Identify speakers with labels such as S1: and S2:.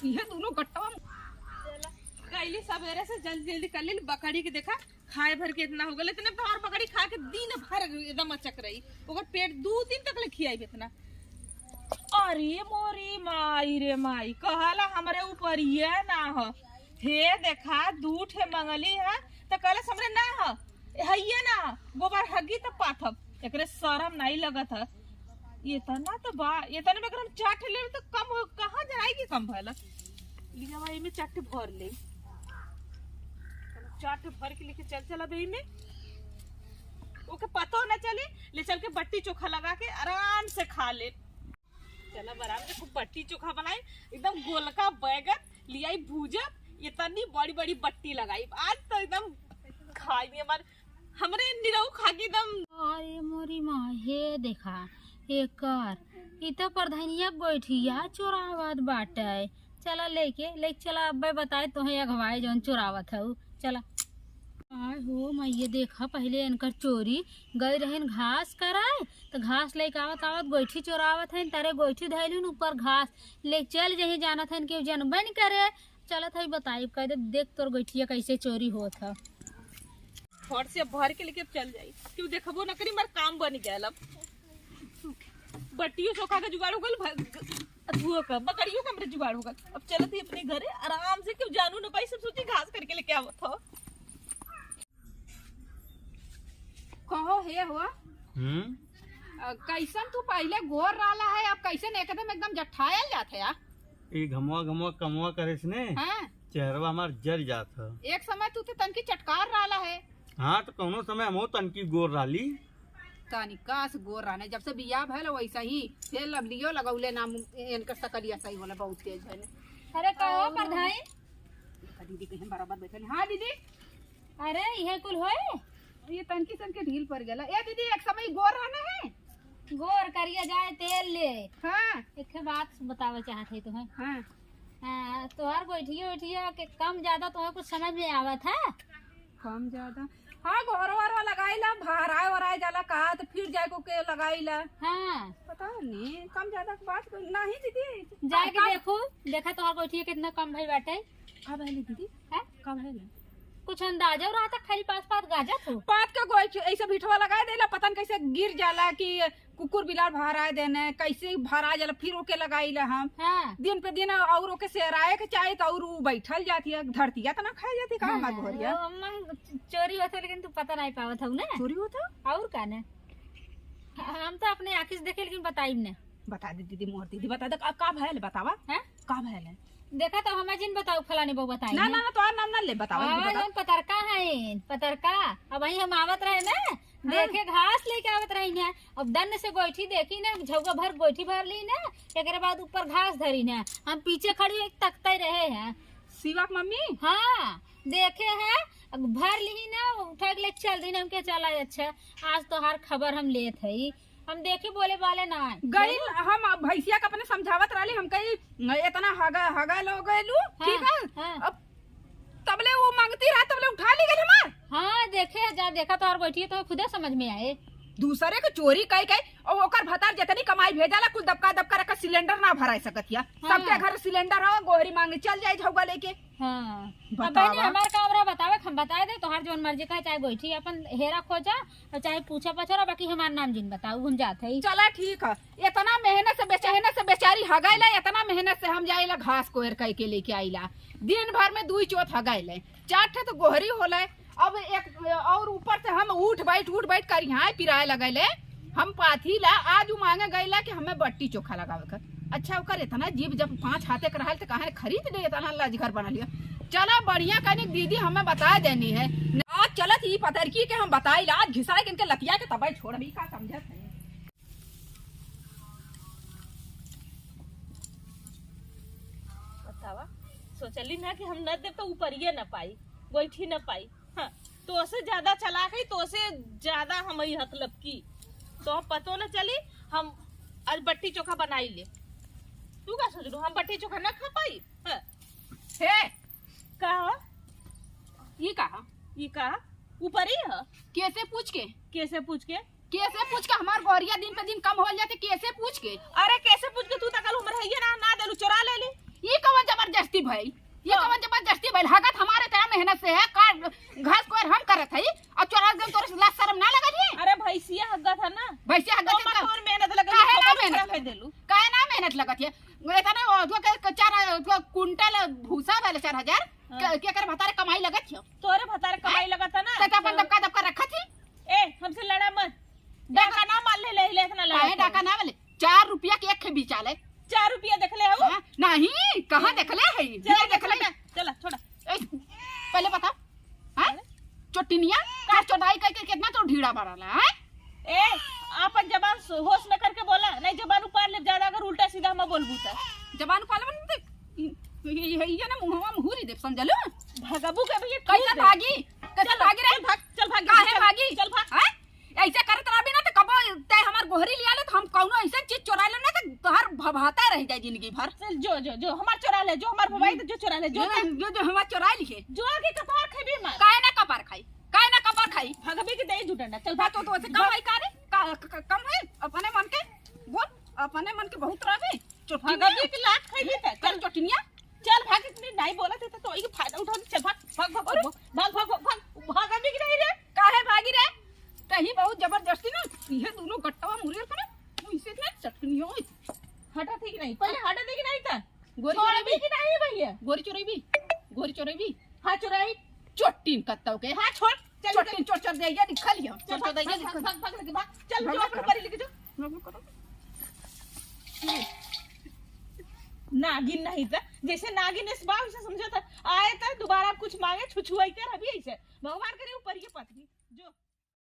S1: ये दोनों गट्टा
S2: कैली सवेरे से जल्दी जल्दी कर ली। बकरी के देखा खाए भर के इतना हो गया, इतने बार बकरी खा के दिन भर एकदम अचक रही, ओकर पेट 2 दिन तक ले खियाई इतना। अरे मोरी माई रे माई, कहला हमरे ऊपर ये ना हो हे देखा 2 ठे मंगली है तो कहला हमरे ना हो है ना गोबर हगी तो पाथब, एकरे शरम नहीं लगत है। ये तना तो बा ये तना में अगर हम 4 ठे ले तो कम हो, कहां जाएगी कम भला। लिया भाई में 4 ठे भर ले, 4 ठे भर के लेके चला दही में, ओके पता न चले ले चल के बट्टी चोखा लगा के आराम से खा ले। चला बराबर से खूब बट्टी चोखा बनाई, एकदम गोलका बैगन लिया भूजा, इतनी बड़ी बड़ी बट्टी लगाई, आज तो एकदम खाई हमरे निरहु खा के एकदम।
S3: अरे मोरी माँ हे देखा एकर इ तो प्रधानिया गोइठिया चोरावत बाटे। चला लेके चला अब्बे बताए तो है अगवाए जौन चोरावत है। चला आय हो मैं ये देखा पहले इनकर चोरी गई रहन घास कराए तो घास लेके आवत आवत गोइठी चोरावत है, तारे गोइठी धैलून ऊपर घास ले चल जही जानत है कि जनबे नहीं करे। चलत है बताई कह दे देख तोर गोइठिया कैसे चोरी होत है।
S2: फट से भर के लेके चल जाई, क्यों देखबो न करी, मार काम बन गया। अब बट्टियों चोखा का जुगाड़ हो गल, अथुओ का बकरियों का मेरे जुगाड़ हो गल। अब चलत ही अपने घरे आराम से, क्यों जानू न पाई, सब सोची घास करके लेके आवत हो।
S1: कहो हे हुआ कैसन तू पहले गोर रहा है, अब कैसे एकदम एकदम जठायल जात है यार।
S4: ये घमवा घमवा कमवा करे से ने
S1: हाँ?
S4: चेहरवा हमार जल जात है।
S1: एक समय तू तनकी चटकार रहा है।
S4: हाँ तो कौनो समय हम तनकी गोर राली
S1: तनिका से गोर रहने जब से बियाह भैल वैसा ही फिर लवलियो लगौले नाम इनकर सकलिया सही वाला बहुत तेज है।
S3: अरे कहो प्रधान
S1: दीदी कहीं बराबर बैठे। हाँ दीदी,
S3: अरे यह कुल होए
S1: ये तनकी सन के ढील पड़ गया। ए दीदी एक समय गोर रहना है,
S3: गोर करिया जाए तेल ले।
S1: हाँ
S3: एक बात बतावे चाहते तुम्हें।
S1: हाँ
S3: तोहर गोइठिया के कम ज्यादा तुम्हें कुछ समझ में आवत है?
S1: कम ज्यादा हाँ गोर वार लगाईला भराए वराए जाला कहा तो फिर जाए को के लगाईला।
S3: हाँ
S1: पता नहीं कम ज्यादा की बात नहीं दीदी।
S3: जाके देखो देखा तोहर गोइठिया कितना कम भई बाटे।
S1: कब है दीदी?
S3: है
S1: कब है?
S3: कुछ अंदाजा रहा था खाली पास पास गाजा तो
S1: पात का गोई ऐसे बिठवा लगा देला, पता नहीं कैसे गिर जाला कि कुकुर बिलार भरा देने कैसे भरा जाला, फिर ओके लगाईला हम।
S3: हाँ
S1: दिन पे दिन और ओके सेराए के चाहे तो और बैठल जाती है, धरतिया तो ना खाई जाती का हमार घोरिया।
S3: चोरी होता लेकिन तू पता नहीं पावत हूँ ना।
S1: चोरी होता
S3: और का ना हम तो अपने आँखी से देखे लेकिन बताइब ना।
S1: बता दे दीदी, मोर दीदी बता दे का भैल बतावा है का भैल है।
S3: देखा तो हमें जिन बताओ फलाने बहु बताई
S1: ना ना तो नाम ना ले बतावा।
S3: पतरका है पतरका। अब वही हम आवत रहे ना देखे घास लेके आवत रही ना, अब दन से गोइठी देखी ना झौगा भर गोइठी भर ली ना, एक बाद ऊपर घास धरी ना, हम पीछे खड़ी एक तकते रहे हैं।
S1: शिवा की मम्मी
S3: हाँ देखे है भर ली ना उठा के ले चल दी ना, हमके चला अच्छा आज तो हर खबर हम लेत है। हम देखे बोले वाले ना
S1: गई हम भैंसिया का अपने समझावत रही, हम कही इतना हगा लो गलू ठीक है। अब तबले वो मांगती रहा तबले उठा ली गई हमार।
S3: हाँ देखे जा देखा तो और बैठी तो खुदे समझ में आए
S1: दूसरे के चोरी कई और ओकर भतार जितनी कमाई भेजाला कुल दबका दबका रखा सिलेंडर ना भराई सकतिया। सबके घर सिलेंडर हो गोहरी मांगे चल जाए झौगा लेके।
S3: हाँ हमार कामरा बतावे हम बता दे तोहार जोन मर्जी का चाहे बैठी अपन हेरा खोजा और चाहे पूछा पछरा, बाकी हमार नाम जिन बताऊ हम जाते ही।
S1: चला ठीक है, इतना मेहनत से बेचारी हगाइला, इतना मेहनत से हम जाइला घास कोयर कई के लेके आइला, दिन भर में 2 चोथ हगाइले 4 ठे तो गोहरी होला। अब एक और ऊपर से हम उठ बैठ कर यहाँ पिराए लगेले। हम पाथी ला आज मांगे गईला कि हमें बट्टी चोखा लगावे कर। अच्छा ओकर इतना जीव जब 5 हाथे कर तो कहा खरीद ले इतना लाजघर बना लिया। चला बढ़िया कहनी दीदी हमें बता देनी है आज चलत ही पतरकी के हम बताई आज घिसाए के इनके लतिया के तबाई छोड़ भी का समझत है।
S2: बतावा सोचली ना कि हम न दे तो ऊपर ये न पाई गोइठी न पाई। हाँ तो से ज्यादा चला गई तो से ज्यादा हम ही हतलब की तो पतो न चली हम आज बट्टी चोखा बनाई ले। तू क्या सोच रही हम बट्टी चोखा न खा पाई? हाँ।
S1: हे
S2: कहा
S1: ये कहा
S2: ऊपर ही है
S1: कैसे पूछ के हमार गोरिया दिन पे दिन कम हो जाते कैसे पूछ के।
S2: अरे कैसे पूछ के तू तकल उम्र है ये ना देलू चोरा ले ली।
S1: ये कौन जबर भाई ये कवन जबरदस्ती भाई हगत हमारे तरह मेहनत से है का घास को हम करत है और चोरा गन तोरे लाज शर्म ना लगत है
S2: अरे भैंसिया हग्गा था ना
S1: भैसे हगत
S2: तो कौन मेहनत लगा
S1: काहे ना
S2: मेहनत
S1: मेहनत
S2: कर देलू
S1: काहे ना मेहनत लगत है इतना दो के 4 कुंटल भूसा वाले 4000 के कर भतारे कमाई लगत है
S2: तोरे भतारे कमाई लगा था ना
S1: तो अपन दबका रखत है
S2: ए हमसे लड़ा मत डाका ना मार ले इतना लड़ा
S1: काहे डाका ना वाले 4 रुपया के एक बिचाले
S2: 4 रुपया देख ले हो
S1: नहीं कहां देखले है ये देखले
S2: चला छोड़ा
S1: पहले बता हैं चोटिनिया का चोदाई करके कितना तो ढीड़ा बढ़ला है
S2: ए अपन जबान होश में करके बोला नहीं जबान ऊपर ले ज्यादा अगर उल्टा सीधा मैं बोलबू त
S1: जबान पाले ये ना मुंहवा मुहुरी दे समझलो
S2: भगबू के भैया
S1: कैसे भागी रे
S2: चल भाग
S1: काहे भागी
S2: चल भाग
S1: हैं ऐसे करत रहबी ना तो कब ते हमार गोहरी लिया ले तो हम कौनो ऐसा चीज चुरा ले ना तो तोहर भभाता रह जाए जिंदगी भर
S2: चल जो हमार चुरा ले जो हमार भवाई जो चुरा ले जो
S1: जो हमार चुरा लिए
S2: जो के कपार खेबी मार
S1: काहे ना कपार खाई
S2: भगबी के दे जुटंडा चल
S1: बात तो ऐसे कम है का कम है अपने मन के बोल अपने मन के बहुत रहबे
S2: भगबी के लात खेबी त
S1: चल चोटिनिया
S2: चल भाग इतनी नहीं बोला थे तो ये फायदा उठा चल भाग भगबी की नहीं रे
S1: काहे भागी रे कहीं बहुत जबरदस्ती ना ये दोनों गट्टवा मुरियर पर इसे ना चटनी हो
S2: हटा थी कि नहीं पहले हटा थी कि नहीं था
S1: गोरी
S2: चोरी की नहीं भैया
S1: गोरी चोरेबी
S2: हाँ चुराई
S1: चोटिन कत्तौ के
S2: हाँ छोड़ चल
S1: चोटिन चोट दे ये निकल लियो
S2: चल
S1: चोट दे ये
S2: भाग
S1: निकल
S2: भाग लगे भाग चल
S1: भाग,
S2: जो
S1: भाग,
S2: अपन
S1: भाग।
S2: परी लेके जो नागिन नहीं था जैसे नागिन इस बार से समझा था आए था दोबारा कुछ मांगे छुछुआई कर अभी ऐसे भगवान के